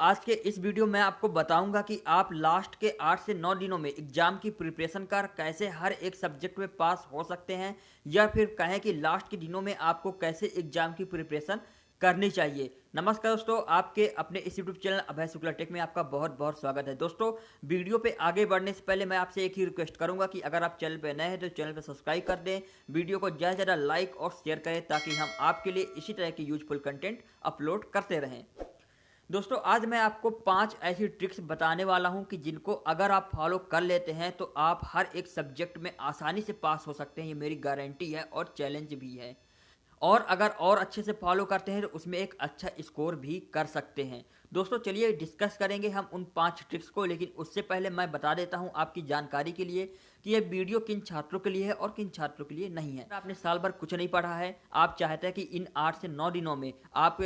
आज के इस वीडियो में आपको बताऊंगा कि आप लास्ट के 8 से 9 दिनों में एग्जाम की प्रिपरेशन कर कैसे हर एक सब्जेक्ट में पास हो सकते हैं, या फिर कहें कि लास्ट के दिनों में आपको कैसे एग्जाम की प्रिपरेशन करनी चाहिए। नमस्कार दोस्तों, आपके अपने इस यूट्यूब चैनल अभय शुक्ला टेक में आपका बहुत बहुत स्वागत है। दोस्तों, वीडियो पे आगे बढ़ने से पहले मैं आपसे एक ही रिक्वेस्ट करूंगा कि अगर आप चैनल पे नए हैं तो चैनल पे सब्सक्राइब कर दें, वीडियो को ज़्यादा से ज़्यादा लाइक और शेयर करें ताकि हम आपके लिए इसी तरह की यूजफुल कंटेंट अपलोड करते रहें। दोस्तों, आज मैं आपको 5 ऐसी ट्रिक्स बताने वाला हूं कि जिनको अगर आप फॉलो कर लेते हैं तो आप हर एक सब्जेक्ट में आसानी से पास हो सकते हैं। ये मेरी गारंटी है और चैलेंज भी है। और अगर और अच्छे से फॉलो करते हैं तो उसमें एक अच्छा स्कोर भी कर सकते हैं। दोस्तों, चलिए डिस्कस करेंगे हम उन 5 ट्रिक्स को, लेकिन उससे पहले मैं बता देता हूं आपकी जानकारी के लिए कि यह वीडियो किन छात्रों के लिए है और किन छात्रों के लिए नहीं है। आपने साल भर कुछ नहीं पढ़ा है, आप चाहते हैं कि इन 8 से 9 दिनों में आप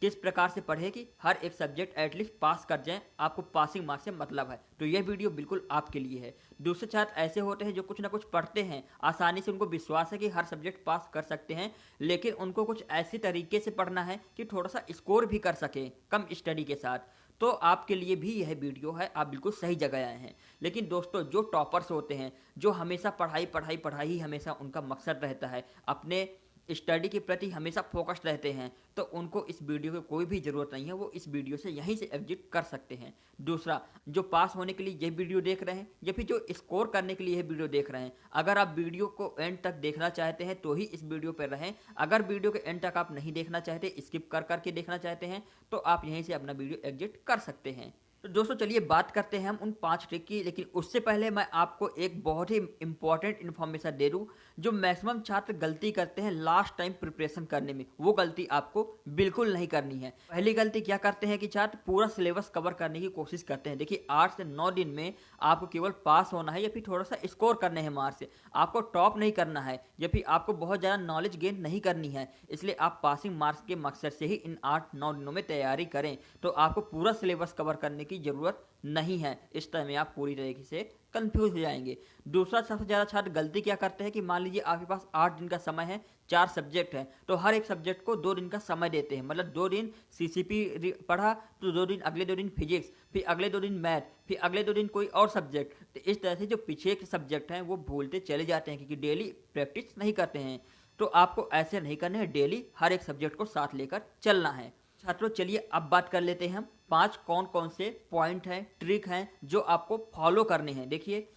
किस प्रकार से पढ़े कि हर एक सब्जेक्ट एटलीस्ट पास कर जाएं, आपको पासिंग मार्क्स से मतलब है, तो यह वीडियो बिल्कुल आपके लिए है। दूसरे छात्र ऐसे होते हैं जो कुछ ना कुछ पढ़ते हैं, आसानी से उनको विश्वास है कि हर सब्जेक्ट पास कर सकते हैं, लेकिन उनको कुछ ऐसी तरीके से पढ़ना है कि थोड़ा सा स्कोर भी कर सके कम स्टडी के साथ। तो आपके लिए भी यह वीडियो है, आप बिल्कुल सही जगह आए हैं। लेकिन दोस्तों, जो टॉपर्स होते हैं, जो हमेशा पढ़ाई पढ़ाई पढ़ाई ही हमेशा उनका मकसद रहता है, अपने स्टडी के प्रति हमेशा फोकस्ड रहते हैं, तो उनको इस वीडियो की कोई भी ज़रूरत नहीं है, वो इस वीडियो से यहीं से एग्जिट कर सकते हैं। दूसरा, जो पास होने के लिए ये वीडियो देख रहे हैं या फिर जो स्कोर करने के लिए यह वीडियो देख रहे हैं, अगर आप वीडियो को एंड तक देखना चाहते हैं तो ही इस वीडियो पर रहें। अगर वीडियो के एंड तक आप नहीं देखना चाहते, स्किप कर करके देखना चाहते हैं, तो आप यहीं से अपना वीडियो एग्जिट कर सकते हैं। तो दोस्तों, चलिए बात करते हैं हम उन 5 ट्रिक की, लेकिन उससे पहले मैं आपको एक बहुत ही इंपॉर्टेंट इन्फॉर्मेशन दे दूं जो मैक्सिमम छात्र गलती करते हैं लास्ट टाइम प्रिपरेशन करने में। वो गलती आपको बिल्कुल नहीं करनी है। पहली गलती क्या करते हैं कि छात्र पूरा सिलेबस कवर करने की कोशिश करते हैं। देखिए, 8 से 9 दिन में आपको केवल पास होना है या फिर थोड़ा सा स्कोर करने हैं मार्क्स से, आपको टॉप नहीं करना है या फिर आपको बहुत ज़्यादा नॉलेज गेन नहीं करनी है। इसलिए आप पासिंग मार्क्स के मकसद से ही इन 8-9 दिनों में तैयारी करें, तो आपको पूरा सिलेबस कवर करने की जरूरत नहीं है। इस टाइम में आप पूरी तरीके से कंफ्यूज हो जाएंगे। दूसरा, सबसे ज़्यादा छात्र गलती क्या करते हैं कि मान लीजिए आपके पास 8 दिन का समय है, 4 सब्जेक्ट हैं, तो हर एक सब्जेक्ट को 2 दिन का समय देते हैं। मतलब 2 दिन सीसीपी पढ़ा तो 2 दिन, अगले 2 दिन फिजिक्स, फिर अगले 2 दिन मैथ, फिर अगले 2 दिन कोई और सब्जेक्ट। तो इस तरह से जो पीछे के सब्जेक्ट हैं वो भूलते चले जाते हैं क्योंकि डेली प्रैक्टिस नहीं करते हैं। तो आपको ऐसे नहीं करना है, डेली हर एक सब्जेक्ट को साथ लेकर चलना है। छात्रों, चलिए अब बात कर लेते हैं हम 5 कौन कौन से पॉइंट हैं, ट्रिक हैं जो आपको फॉलो करने हैं। देखिए,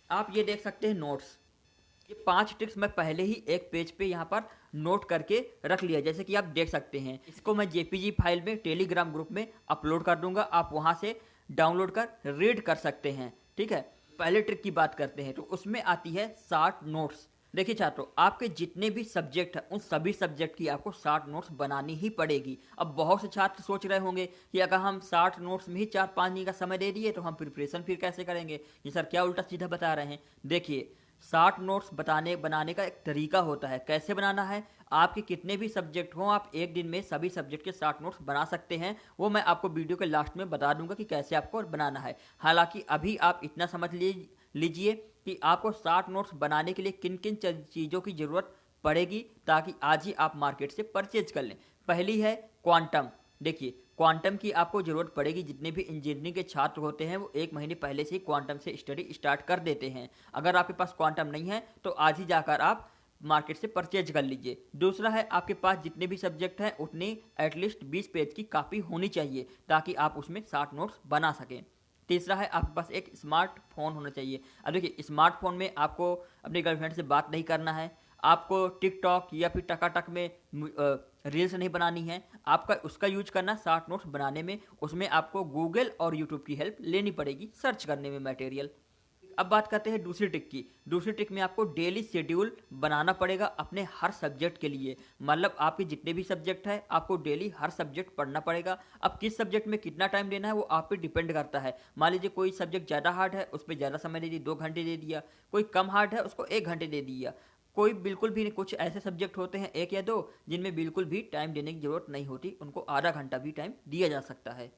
आप ये देख सकते हैं नोट्स, ये 5 ट्रिक्स मैं पहले ही एक पेज पे यहाँ पर नोट करके रख लिया, जैसे कि आप देख सकते हैं। इसको मैं जेपीजी फाइल में टेलीग्राम ग्रुप में अपलोड कर दूंगा, आप वहाँ से डाउनलोड कर रीड कर सकते हैं। ठीक है, पहले ट्रिक की बात करते हैं तो उसमें आती है शॉर्ट नोट्स। देखिए छात्रों, आपके जितने भी सब्जेक्ट हैं उन सभी सब्जेक्ट की आपको 60 नोट्स बनानी ही पड़ेगी। अब बहुत से छात्र सोच रहे होंगे कि अगर हम 60 नोट्स में ही 4-5 दिन का समय दे दिए तो हम प्रिपरेशन फिर कैसे करेंगे, ये सर क्या उल्टा सीधा बता रहे हैं। देखिए, 60 नोट्स बनाने का एक तरीका होता है। कैसे बनाना है, आपके कितने भी सब्जेक्ट हों, आप एक दिन में सभी सब्जेक्ट के 60 नोट्स बना सकते हैं। वो मैं आपको वीडियो के लास्ट में बता दूंगा कि कैसे आपको बनाना है। हालांकि अभी आप इतना समझ लीजिए कि आपको 60 नोट्स बनाने के लिए किन किन चीज़ों की ज़रूरत पड़ेगी, ताकि आज ही आप मार्केट से परचेज कर लें। पहली है क्वांटम। देखिए, क्वांटम की आपको ज़रूरत पड़ेगी। जितने भी इंजीनियरिंग के छात्र होते हैं वो 1 महीने पहले से ही क्वांटम से स्टडी स्टार्ट कर देते हैं। अगर आपके पास क्वांटम नहीं है तो आज ही जाकर आप मार्केट से परचेज कर लीजिए। दूसरा है, आपके पास जितने भी सब्जेक्ट हैं उतनी एटलीस्ट 20 पेज की कॉपी होनी चाहिए ताकि आप उसमें 60 नोट्स बना सकें। तीसरा है, आपके पास एक स्मार्टफोन होना चाहिए। अब देखिए, स्मार्टफोन में आपको अपनी गर्लफ्रेंड से बात नहीं करना है, आपको टिकटॉक या फिर टकाटक में रील्स नहीं बनानी है, आपका उसका यूज करना 60 नोट्स बनाने में। उसमें आपको गूगल और यूट्यूब की हेल्प लेनी पड़ेगी सर्च करने में मटेरियल। अब बात करते हैं दूसरी ट्रिक की। दूसरी ट्रिक में आपको डेली शेड्यूल बनाना पड़ेगा अपने हर सब्जेक्ट के लिए। मतलब आपके जितने भी सब्जेक्ट है आपको डेली हर सब्जेक्ट पढ़ना पड़ेगा। अब किस सब्जेक्ट में कितना टाइम देना है वो आप पे डिपेंड करता है। मान लीजिए कोई सब्जेक्ट ज़्यादा हार्ड है, उस पर ज़्यादा समय दे दिया, 2 घंटे दे दिया। कोई कम हार्ड है, उसको 1 घंटे दे दिया। कोई बिल्कुल भी नहीं, कुछ ऐसे सब्जेक्ट होते हैं 1 या 2 जिनमें बिल्कुल भी टाइम देने की जरूरत नहीं होती, उनको आधा घंटा भी टाइम दिया जा सकता है।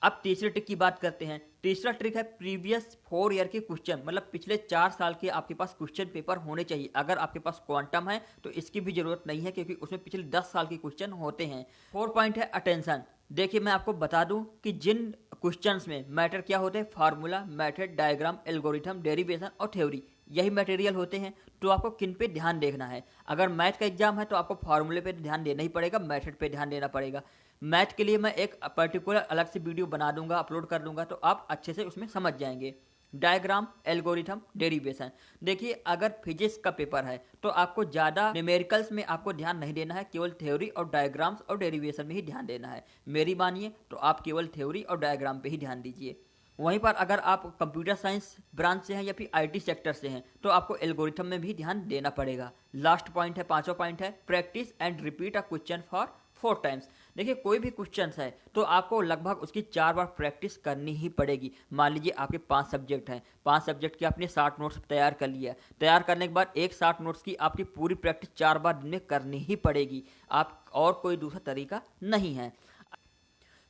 अब तीसरे ट्रिक की बात करते हैं। तीसरा ट्रिक है प्रीवियस 4 ईयर के क्वेश्चन, मतलब पिछले 4 साल के आपके पास क्वेश्चन पेपर होने चाहिए। अगर आपके पास क्वांटम है तो इसकी भी जरूरत नहीं है क्योंकि उसमें पिछले 10 साल के क्वेश्चन होते हैं। 4 पॉइंट है अटेंशन। देखिए मैं आपको बता दूं कि जिन क्वेश्चंस में मैटर क्या होते हैं, formula, method, diagram, algorithm, derivation और थ्योरी, यही मटेरियल होते हैं। तो आपको किन पे ध्यान देखना है? अगर मैथ का एग्जाम है तो आपको फार्मूले पे ध्यान देना ही पड़ेगा, मेथड पे ध्यान देना पड़ेगा। मैथ के लिए मैं एक पर्टिकुलर अलग से वीडियो बना दूंगा, अपलोड कर दूंगा, तो आप अच्छे से उसमें समझ जाएंगे। Diagram, algorithm, derivation. देखिए अगर फिजिक्स का पेपर है तो आपको ज़्यादा न्यूमेरिकल्स में आपको ध्यान नहीं देना है, केवल थ्योरी और डायग्राम्स और डेरिवेशन में ही ध्यान देना है। मेरी मानिए तो आप केवल थ्योरी और डायग्राम पे ही ध्यान दीजिए। वहीं पर अगर आप कंप्यूटर साइंस ब्रांच से हैं या फिर आईटी सेक्टर से हैं तो आपको एल्गोरिथम में भी ध्यान देना पड़ेगा। लास्ट पॉइंट है, पांचवा पॉइंट है, practice and repeat a question for 4 times. देखिए कोई भी क्वेश्चन है तो आपको लगभग उसकी 4 बार प्रैक्टिस करनी ही पड़ेगी। मान लीजिए आपके 5 सब्जेक्ट हैं, 5 सब्जेक्ट के आपने 60 नोट्स तैयार कर लिया है। तैयार करने के बाद एक 60 नोट्स की आपकी पूरी प्रैक्टिस 4 बार दिन में करनी ही पड़ेगी। आप और कोई दूसरा तरीका नहीं है।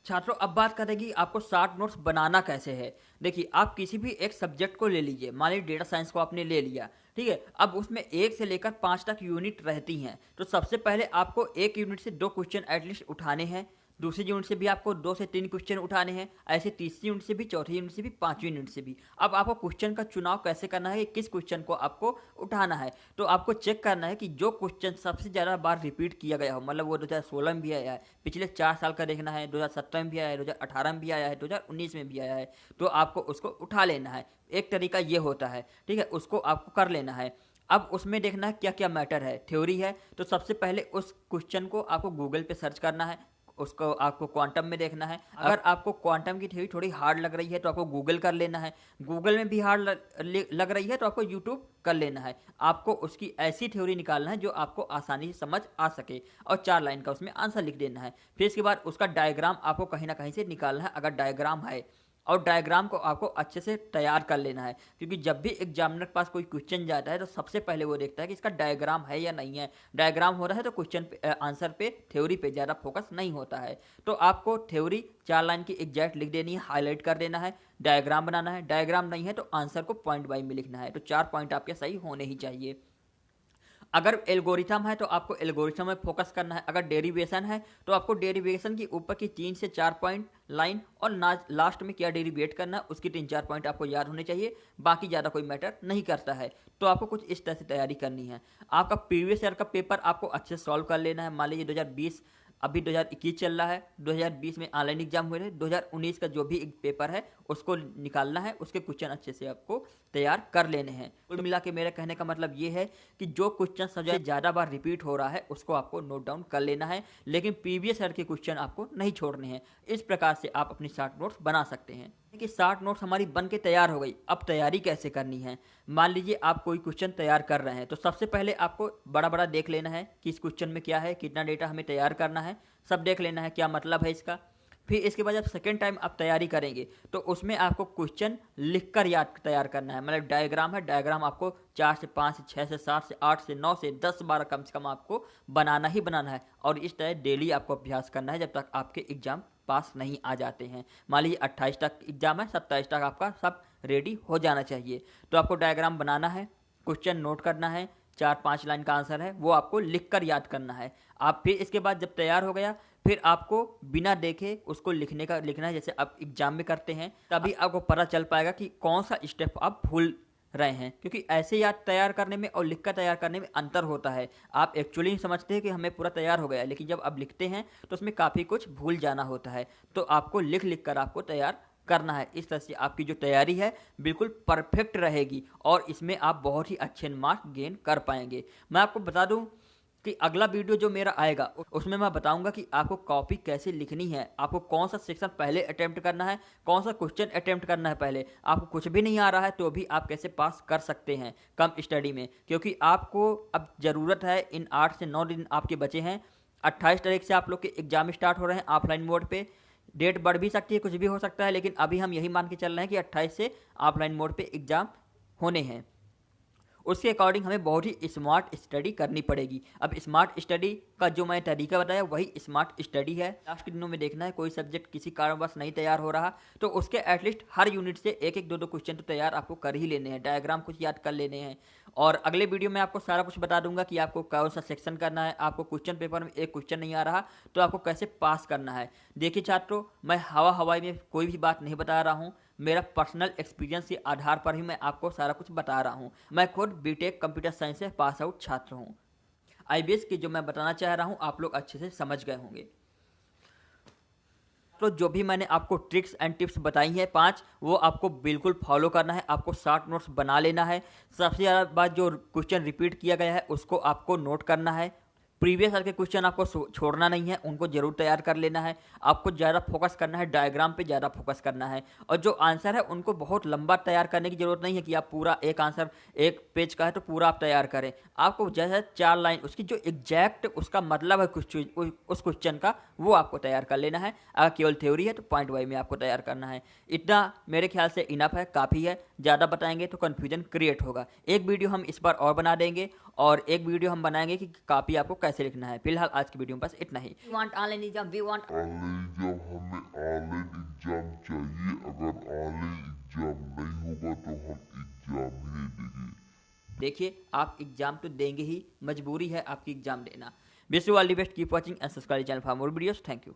छात्रों अब बात करेंगे आपको 60 नोट्स बनाना कैसे है। देखिए आप किसी भी एक सब्जेक्ट को ले लीजिए, मान लीजिए डेटा साइंस को आपने ले लिया, ठीक है। अब उसमें 1 से लेकर 5 तक यूनिट रहती हैं। तो सबसे पहले आपको एक यूनिट से 2 क्वेश्चन एटलीस्ट उठाने हैं, दूसरी यूनिट से भी आपको 2 से 3 क्वेश्चन उठाने हैं, ऐसे तीसरी यूनिट से भी, चौथी यूनिट से भी, पांचवी यूनिट से भी। अब आपको क्वेश्चन का चुनाव कैसे करना है, किस क्वेश्चन को आपको उठाना है। तो आपको चेक करना है कि जो क्वेश्चन सबसे ज़्यादा बार रिपीट किया गया हो, मतलब वो 2016 में भी आया है, पिछले 4 साल का देखना है, 2017 में भी आया है, 2018 में भी आया है, 2019 में भी आया है, तो आपको उसको उठा लेना है। एक तरीका ये होता है, ठीक है, उसको आपको कर लेना है। अब उसमें देखना है क्या क्या मैटर है। थ्योरी है तो सबसे पहले उस क्वेश्चन को आपको गूगल पे सर्च करना है, उसको आपको क्वांटम में देखना है। अगर आपको क्वांटम की थ्योरी थोड़ी हार्ड लग रही है तो आपको गूगल कर लेना है, गूगल में भी हार्ड लग रही है तो आपको यूट्यूब कर लेना है। आपको उसकी ऐसी थ्योरी निकालना है जो आपको आसानी से समझ आ सके और 4 लाइन का उसमें आंसर लिख देना है। फिर इसके बाद उसका डायग्राम आपको कहीं ना कहीं से निकालना है, अगर डायग्राम है, और डायग्राम को आपको अच्छे से तैयार कर लेना है। क्योंकि जब भी एग्जामिनर के पास कोई क्वेश्चन जाता है तो सबसे पहले वो देखता है कि इसका डायग्राम है या नहीं है। डायग्राम हो रहा है तो क्वेश्चन पे, आंसर पे, थ्योरी पे ज़्यादा फोकस नहीं होता है। तो आपको थ्योरी 4 लाइन की एग्जैक्ट लिख देनी है, हाईलाइट कर देना है, डायग्राम बनाना है। डायग्राम नहीं है तो आंसर को पॉइंट बाई में लिखना है। तो 4 पॉइंट आपके सही होने ही चाहिए। अगर एल्गोरिथम है तो आपको एल्गोरिथम में फोकस करना है। अगर डेरिवेशन है तो आपको डेरिवेशन की ऊपर की 3 से 4 पॉइंट लाइन और लास्ट में क्या डेरिवेट करना है उसकी 3-4 पॉइंट आपको याद होने चाहिए। बाकी ज़्यादा कोई मैटर नहीं करता है। तो आपको कुछ इस तरह से तैयारी करनी है। आपका प्रीवियस ईयर का पेपर आपको अच्छे से सॉल्व कर लेना है। मान लीजिए 2020, अभी 2021 चल रहा है, 2020 में ऑनलाइन एग्जाम हुए थे, 2019 का जो भी एक पेपर है उसको निकालना है, उसके क्वेश्चन अच्छे से आपको तैयार कर लेने हैं। कुल मिला के मेरे कहने का मतलब ये है कि जो क्वेश्चन सबसे ज़्यादा बार रिपीट हो रहा है उसको आपको नोट डाउन कर लेना है, लेकिन प्रीवियस ईयर के क्वेश्चन आपको नहीं छोड़ने हैं। इस प्रकार से आप अपनी शॉर्ट नोट्स बना सकते हैं कि 60 नोट्स हमारी बन के तैयार हो गई। अब तैयारी कैसे करनी है? मान लीजिए आप कोई क्वेश्चन तैयार कर रहे हैं तो सबसे पहले आपको बड़ा बड़ा देख लेना है कि इस क्वेश्चन में क्या है, कितना डेटा हमें तैयार करना है, सब देख लेना है, क्या मतलब है इसका। फिर इसके बाद जब सेकेंड टाइम आप तैयारी करेंगे तो उसमें आपको क्वेश्चन लिखकर याद तैयार करना है। मतलब डायग्राम है, डायग्राम आपको 4 से 5 से 6 से 7 से 8 से 9 से 10 12 कम से कम आपको बनाना ही बनाना है। और इस तरह डेली आपको अभ्यास करना है जब तक आपके एग्जाम पास नहीं आ जाते हैं। मान लीजिए 28 तक एग्जाम है, 27 तक आपका सब रेडी हो जाना चाहिए। तो आपको डायग्राम बनाना है, क्वेश्चन नोट करना है, 4-5 लाइन का आंसर है वो आपको लिखकर याद करना है। आप फिर इसके बाद जब तैयार हो गया फिर आपको बिना देखे उसको लिखना है जैसे आप एग्जाम में करते हैं। तभी आपको पता चल पाएगा कि कौन सा स्टेप आप भूल रहे हैं, क्योंकि ऐसे याद तैयार करने में और लिखकर तैयार करने में अंतर होता है। आप एक्चुअली समझते हैं कि हमें पूरा तैयार हो गया है, लेकिन जब आप लिखते हैं तो उसमें काफ़ी कुछ भूल जाना होता है। तो आपको लिख लिख कर आपको तैयार करना है। इस तरह से आपकी जो तैयारी है बिल्कुल परफेक्ट रहेगी और इसमें आप बहुत ही अच्छे मार्क्स गेन कर पाएंगे। मैं आपको बता दूं कि अगला वीडियो जो मेरा आएगा उसमें मैं बताऊंगा कि आपको कॉपी कैसे लिखनी है, आपको कौन सा सेक्शन पहले अटेम्प्ट करना है, कौन सा क्वेश्चन अटेम्प्ट करना है पहले। आपको कुछ भी नहीं आ रहा है तो भी आप कैसे पास कर सकते हैं कम स्टडी में, क्योंकि आपको अब ज़रूरत है। इन 8 से 9 दिन आपके बचे हैं। 28 तारीख से आप लोग के एग्जाम स्टार्ट हो रहे हैं ऑफलाइन मोड पे। डेट बढ़ भी सकती है, कुछ भी हो सकता है, लेकिन अभी हम यही मान के चल रहे हैं कि 28 से ऑफलाइन मोड पे एग्जाम होने हैं। उसके अकॉर्डिंग हमें बहुत ही स्मार्ट स्टडी करनी पड़ेगी। अब स्मार्ट स्टडी का जो मैं तरीका बताया वही स्मार्ट स्टडी है। लास्ट के दिनों में देखना है कोई सब्जेक्ट किसी कारणवश नहीं तैयार हो रहा तो उसके एटलीस्ट हर यूनिट से एक एक दो दो क्वेश्चन तो तैयार आपको कर ही लेने हैं, डायग्राम कुछ याद कर लेने हैं। और अगले वीडियो में आपको सारा कुछ बता दूंगा कि आपको कौन सा सेक्शन करना है, आपको क्वेश्चन पेपर में एक क्वेश्चन नहीं आ रहा तो आपको कैसे पास करना है। देखिए छात्रों, मैं हवाई में कोई भी बात नहीं बता रहा हूँ, मेरा पर्सनल एक्सपीरियंस के आधार पर ही मैं आपको सारा कुछ बता रहा हूँ। मैं खुद बीटेक कंप्यूटर साइंस से पास आउट छात्र हूँ। आईबीएस की जो मैं बताना चाह रहा हूँ आप लोग अच्छे से समझ गए होंगे। तो जो भी मैंने आपको ट्रिक्स एंड टिप्स बताई हैं 5, वो आपको बिल्कुल फॉलो करना है। आपको शॉर्ट नोट्स बना लेना है। सबसे ज़्यादा बात, जो क्वेश्चन रिपीट किया गया है उसको आपको नोट करना है। प्रीवियस ईयर के क्वेश्चन आपको छोड़ना नहीं है, उनको जरूर तैयार कर लेना है। आपको ज़्यादा फोकस करना है, डायग्राम पे ज़्यादा फोकस करना है। और जो आंसर है उनको बहुत लंबा तैयार करने की जरूरत नहीं है कि आप पूरा एक आंसर एक पेज का है तो पूरा आप तैयार करें। आपको जैसे 4 लाइन उसकी जो एग्जैक्ट उसका मतलब है उस क्वेश्चन का, वो आपको तैयार कर लेना है। अगर केवल थ्योरी है तो पॉइंट वाइज में आपको तैयार करना है। इतना मेरे ख्याल से इनफ है, काफ़ी है। ज़्यादा बताएंगे तो कन्फ्यूजन क्रिएट होगा। एक वीडियो हम इस पर और बना देंगे और एक वीडियो हम बनाएंगे कि कॉपी आपको कैसे लिखना है। फिलहाल आज की वीडियो में बस इतना ही। We want online exam, we want online exam, हमें ऑनलाइन एग्जाम चाहिए। अगर ऑनलाइन एग्जाम नहीं होगा तो हम एग्जाम ही नहीं देंगे। देखिए, आप एग्जाम तो देंगे ही, मजबूरी है आपकी एग्जाम देना। Wish you all the best, keep watching and subscribe channel for more videos. Thank you.